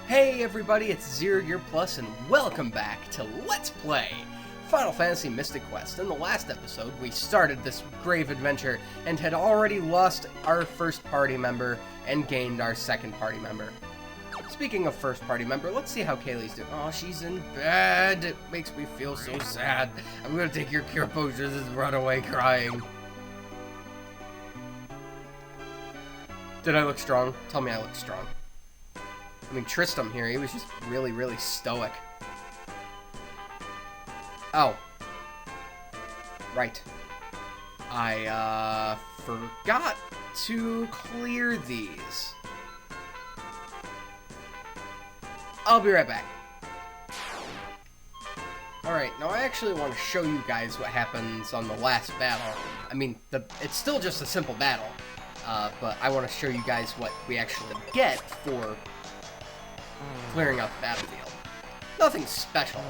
Hey everybody, it's Zero Year Plus, and welcome back to Let's Play Final Fantasy Mystic Quest. In the last episode, we started this grave adventure and had already lost our first party member and gained our second party member. Speaking of first party member, let's see how Kaylee's doing. Oh, she's in bed. It makes me feel so sad. I'm gonna take your cure potions and run away crying. Did I look strong? Tell me I look strong. I mean, Tristam here, he was just really stoic. Oh. Right. I, forgot to clear these. I'll be right back. Alright, now I actually want to show you guys what happens on the last battle. I mean, it's still just a simple battle, but I want to show you guys what we actually get for clearing out the battlefield. Nothing special.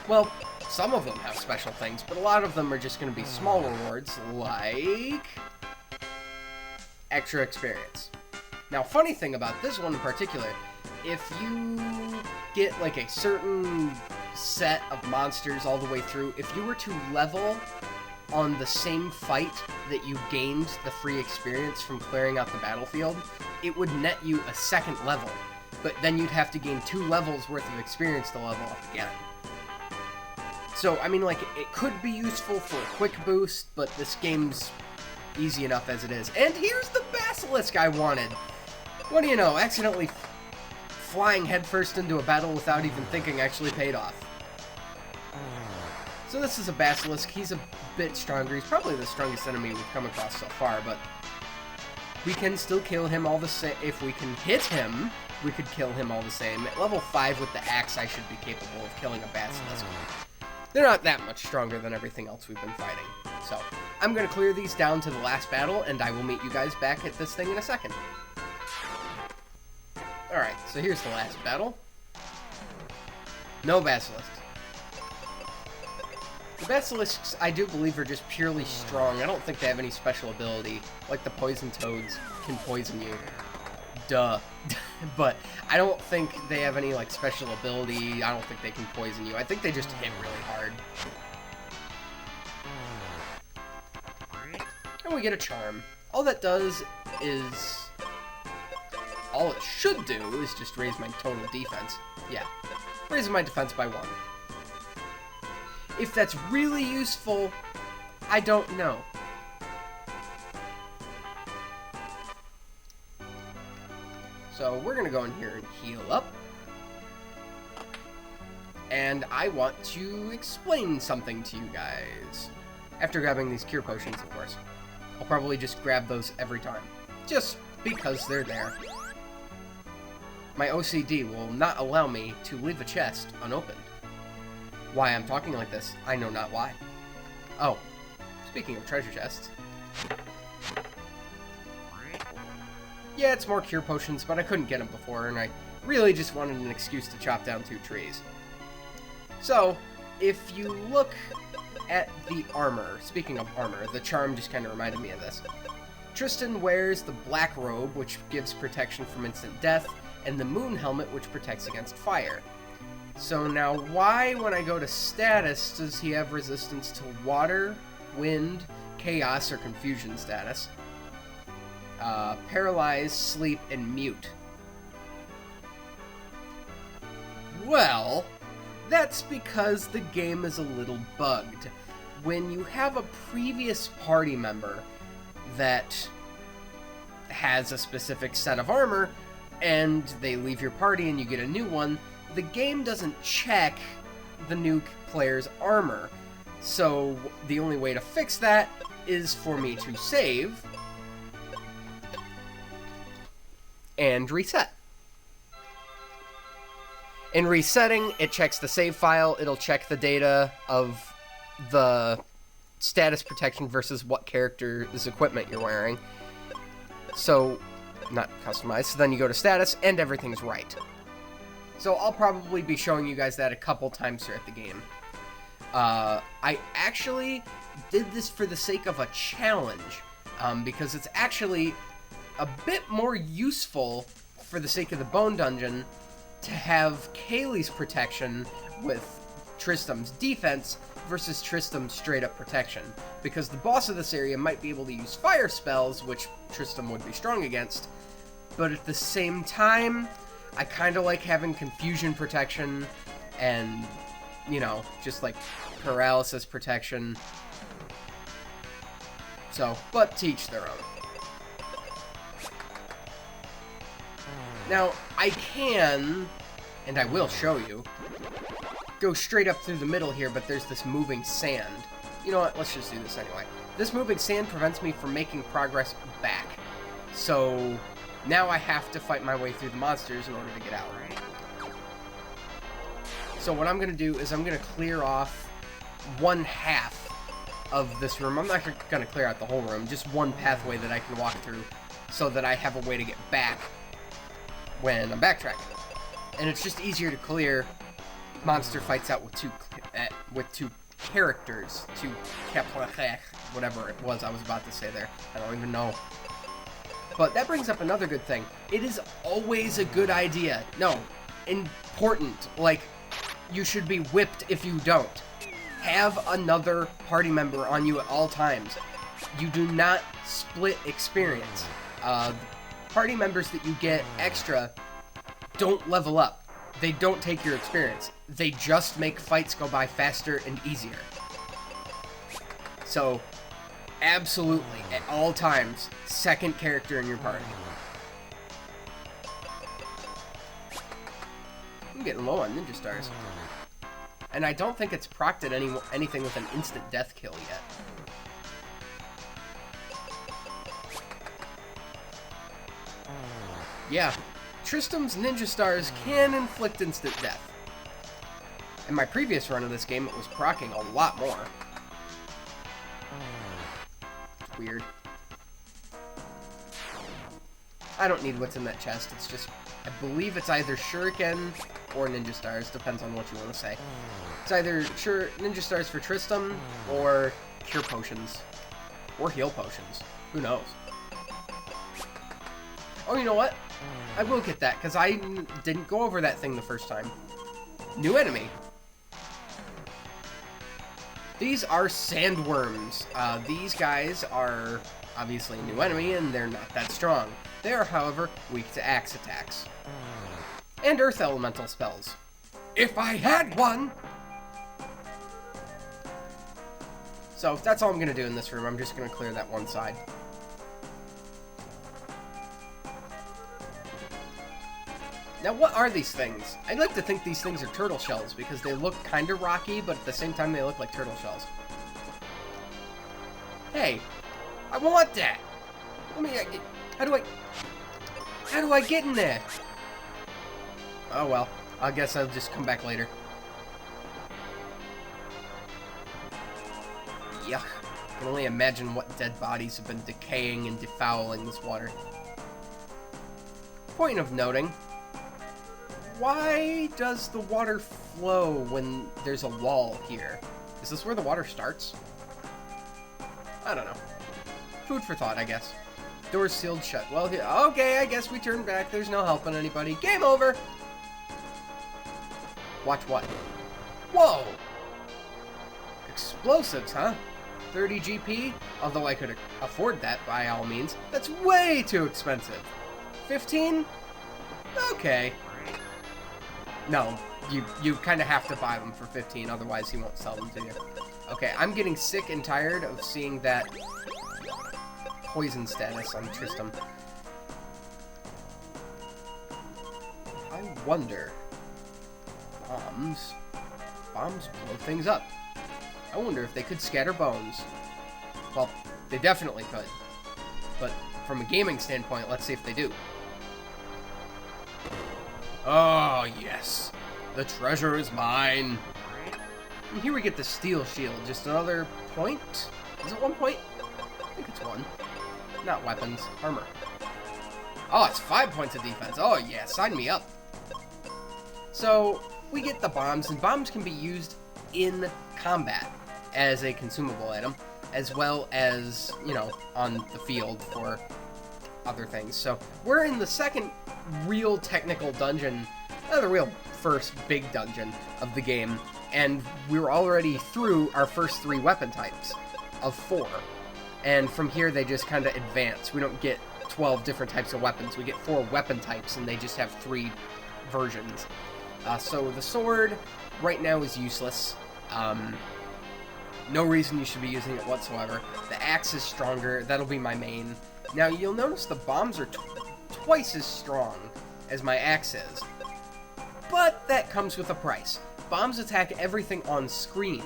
Well, some of them have special things, but a lot of them are just going to be small rewards, like extra experience. Now, funny thing about this one in particular, if you get like a certain set of monsters all the way through, if you were to level on the same fight that you gained the free experience from clearing out the battlefield, it would net you a second level. But then you'd have to gain 2 levels worth of experience to level up again. So, I mean, like, it could be useful for a quick boost, but this game's easy enough as it is. And here's the Basilisk I wanted! What do you know, accidentally flying headfirst into a battle without even thinking actually paid off. So this is a Basilisk. He's a bit stronger. He's probably the strongest enemy we've come across so far, but we can still kill him all the same. If we can hit him, we could kill him all the same. At level 5 with the axe, I should be capable of killing a Basilisk. They're not that much stronger than everything else we've been fighting. So, I'm going to clear these down to the last battle, and I will meet you guys back at this thing in a second. Alright, so here's the last battle. No Basilisks. The Basilisks, I do believe, are just purely strong. I don't think they have any special ability, like the poison toads can poison you. Duh. But I don't think they have any, like, special ability. I don't think they can poison you. I think they just hit really hard. And we get a charm. All that does is... all it should do is just raise my total defense. Yeah. Raises my defense by 1. If that's really useful, I don't know. So we're going to go in here and heal up. And I want to explain something to you guys. After grabbing these cure potions, of course. I'll probably just grab those every time. Just because they're there. My OCD will not allow me to leave a chest unopened. Why I'm talking like this, I know not why. Oh, speaking of treasure chests. Yeah, it's more cure potions, but I couldn't get them before, and I really just wanted an excuse to chop down 2 trees. So, if you look at the armor, speaking of armor, the charm just kind of reminded me of this. Tristam wears the black robe, which gives protection from instant death, and the moon helmet, which protects against fire. So now, why, when I go to status, does he have resistance to water, wind, chaos, or confusion status? Paralyzed, sleep, and mute. Well, that's because the game is a little bugged. When you have a previous party member that has a specific set of armor, and they leave your party and you get a new one, the game doesn't check the new player's armor. So the only way to fix that is for me to save and reset. In resetting, it checks the save file, it'll check the data of the status protection versus what character's equipment you're wearing. So, not customized, so then you go to status, and everything's right. So I'll probably be showing you guys that a couple times throughout the game. I actually did this for the sake of a challenge, because it's actually a bit more useful for the sake of the Bone Dungeon to have Kaylee's protection with Tristam's defense versus Tristam's straight-up protection, because the boss of this area might be able to use fire spells, which Tristam would be strong against, but at the same time, I kind of like having confusion protection and, you know, just like paralysis protection. So, but to each their own. Now, I can, and I will show you, go straight up through the middle here, but there's this moving sand. You know what? Let's just do this anyway. This moving sand prevents me from making progress back. So now I have to fight my way through the monsters in order to get out. So what I'm going to do is I'm going to clear off one half of this room. I'm not going to clear out the whole room, just one pathway that I can walk through so that I have a way to get back when I'm backtracking. And it's just easier to clear monster fights out with two characters, whatever it was I was about to say there. I don't even know. But that brings up another good thing. It is always a good idea. No, important. Like, you should be whipped if you don't. Have another party member on you at all times. You do not split experience. Party members that you get extra don't level up. They don't take your experience. They just make fights go by faster and easier. So, absolutely, at all times, second character in your party. I'm getting low on ninja stars. And I don't think it's procced at anything with an instant death kill yet. Yeah, Tristam's ninja stars can inflict instant death. In my previous run of this game, it was proccing a lot more. It's weird. I don't need what's in that chest. It's just, I believe it's either shuriken or ninja stars. Depends on what you want to say. It's either ninja stars for Tristam or cure potions. Or heal potions. Who knows? Oh, you know what? I will get that, because I didn't go over that thing the first time. New enemy. These are Sandworms. These guys are obviously a new enemy, and they're not that strong. They are, however, weak to axe attacks. And earth elemental spells. If I had one! So, that's all I'm going to do in this room. I'm just going to clear that one side. Now, what are these things? I'd like to think these things are turtle shells, because they look kind of rocky, but at the same time, they look like turtle shells. Hey, I want that! How do I get in there? Oh well, I guess I'll just come back later. Yuck. I can only imagine what dead bodies have been decaying and defouling this water. Point of noting, why does the water flow when there's a wall here? Is this where the water starts? I don't know. Food for thought, I guess. Doors sealed shut. Well, okay, I guess we turn back. There's no helping anybody. Game over! Watch what? Whoa! Explosives, huh? 30 GP? Although I could afford that by all means. That's way too expensive. 15? Okay. No, you kind of have to buy them for 15, otherwise he won't sell them to you. Okay, I'm getting sick and tired of seeing that poison status on Tristam. I wonder... Bombs blow things up. I wonder if they could scatter bones. Well, they definitely could. But from a gaming standpoint, let's see if they do. Oh, yes. The treasure is mine. And here we get the steel shield. Just another point? Is it 1 point? I think it's 1. Not weapons. Armor. Oh, it's 5 points of defense. Oh, yeah. Sign me up. So, we get the bombs, and bombs can be used in combat as a consumable item, as well as, you know, on the field for other things. So, we're in the second real technical dungeon the real first big dungeon of the game, and we were already through our first 3 weapon types of 4. And from here, they just kind of advance. We don't get 12 different types of weapons. We get 4 weapon types, and they just have 3 versions. So the sword right now is useless. No reason you should be using it whatsoever. The axe is stronger. That'll be my main. Now, you'll notice the bombs are twice as strong as my axe is. But that comes with a price. Bombs attack everything on screen.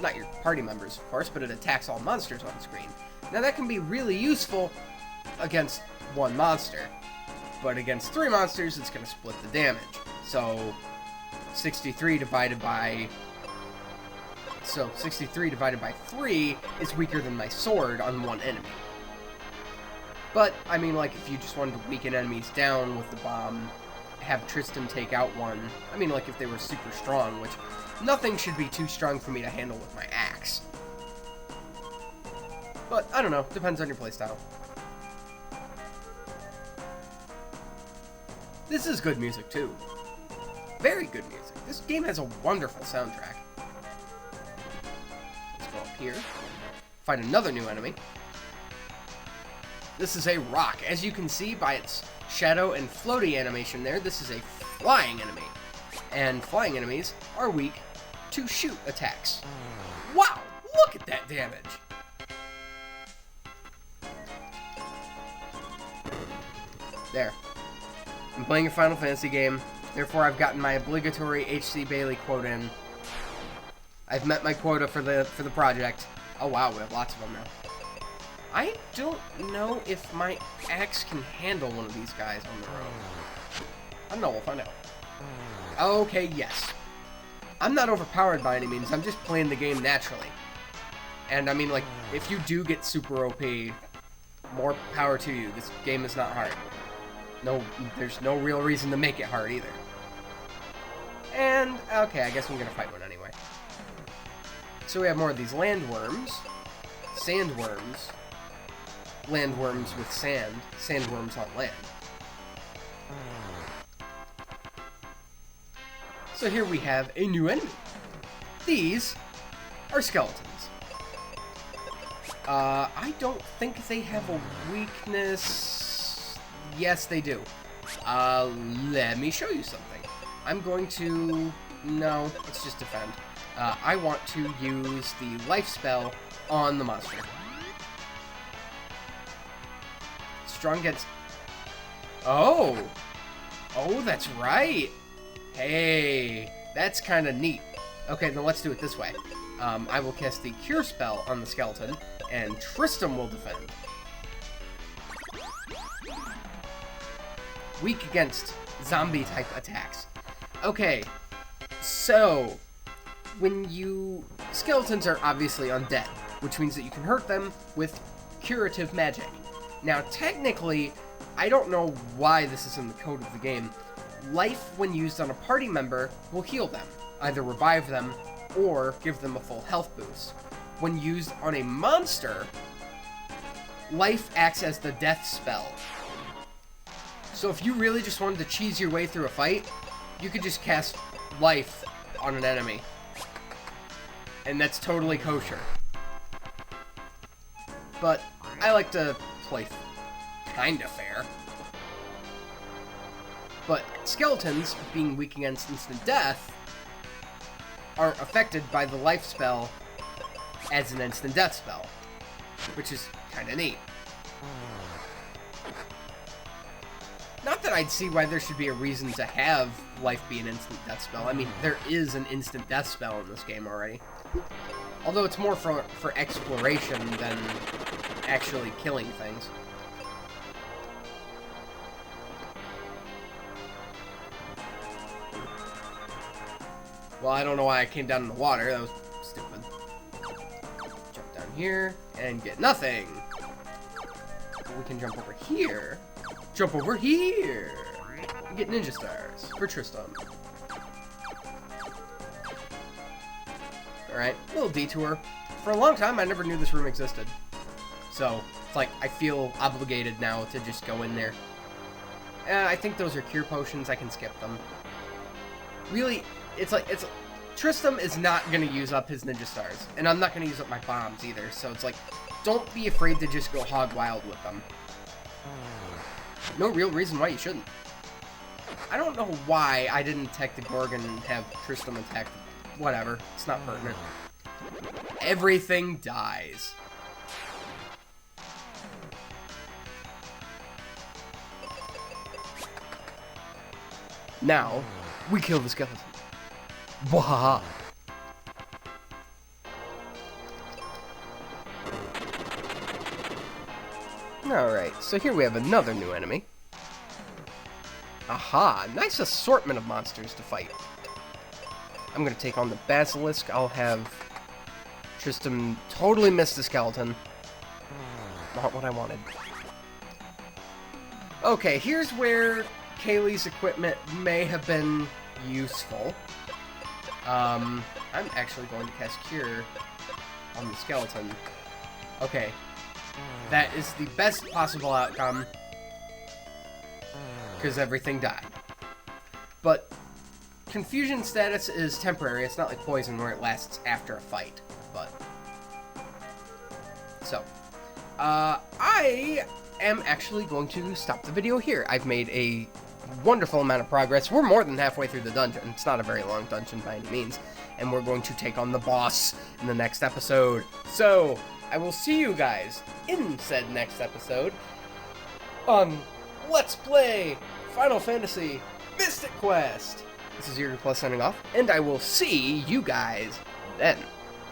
Not your party members, of course, but it attacks all monsters on screen. Now, that can be really useful against 1 monster. But against 3 monsters, it's going to split the damage. So, 63 divided by 3 is weaker than my sword on 1 enemy. But, I mean, like, if you just wanted to weaken enemies down with the bomb, have Tristam take out one, I mean, like, if they were super strong, which nothing should be too strong for me to handle with my axe. But, I don't know, depends on your playstyle. This is good music, too. Very good music. This game has a wonderful soundtrack. Let's go up here. Find another new enemy. This is a rock. As you can see by its shadow and floaty animation there, this is a flying enemy. And flying enemies are weak to shoot attacks. Wow! Look at that damage! There. I'm playing a Final Fantasy game, therefore I've gotten my obligatory H.C. Bailey quote in. I've met my quota for the project. Oh wow, we have lots of them now. I don't know if my axe can handle one of these guys on the road. I don't know, we'll find out. Okay, yes. I'm not overpowered by any means, I'm just playing the game naturally. And I mean, like, if you do get super OP, more power to you. This game is not hard. No, there's no real reason to make it hard either. And, okay, I guess I'm gonna fight one anyway. So we have more of these landworms. Sandworms. Landworms with sand. Sandworms on land. So here we have a new enemy. These are skeletons. I don't think they have a weakness. Yes, they do. Let me show you something. I'm going to... No, let's just defend. I want to use the life spell on the monster. Strong against... Oh! Oh, that's right! Hey, that's kind of neat. Okay, then let's do it this way. I will cast the Cure spell on the skeleton, and Tristam will defend. Weak against zombie-type attacks. Okay, so... when you... Skeletons are obviously undead, which means that you can hurt them with curative magic. Now, technically, I don't know why this is in the code of the game. Life, when used on a party member, will heal them, either revive them, or give them a full health boost. When used on a monster, life acts as the death spell. So if you really just wanted to cheese your way through a fight, you could just cast life on an enemy. And that's totally kosher. But I like to play kinda fair. But skeletons, being weak against instant death, aren't affected by the life spell as an instant death spell, which is kinda neat. Not that I'd see why there should be a reason to have life be an instant death spell. I mean, there is an instant death spell in this game already. Although it's more for exploration than actually killing things. Well, I don't know why I came down in the water. That was stupid. Jump down here and get nothing. We can jump over here. Jump over here! And get ninja stars for Tristam. Alright, little detour. For a long time, I never knew this room existed. So, it's like, I feel obligated now to just go in there. I think those are cure potions, I can skip them. really, it's Tristam is not going to use up his ninja stars, and I'm not going to use up my bombs either, so it's like, don't be afraid to just go hog wild with them. No real reason why you shouldn't. I don't know why I didn't attack the Gorgon and have Tristam attack. Whatever, it's not pertinent. Everything dies. Now, we kill the skeleton. Wahaha. Alright, so here we have another new enemy. Aha, nice assortment of monsters to fight. I'm gonna take on the Basilisk. I'll have Tristam totally miss the skeleton. Not what I wanted. Okay, here's where Kaylee's equipment may have been useful. I'm actually going to cast Cure on the skeleton. Okay. That is the best possible outcome. Because everything died. But confusion status is temporary. It's not like poison where it lasts after a fight. But so, I am actually going to stop the video here. I've made a wonderful amount of progress. We're more than halfway through the dungeon. It's not a very long dungeon by any means. And we're going to take on the boss in the next episode. So, I will see you guys in said next episode on Let's Play Final Fantasy Mystic Quest. This is Yuri Plus signing off, and I will see you guys then.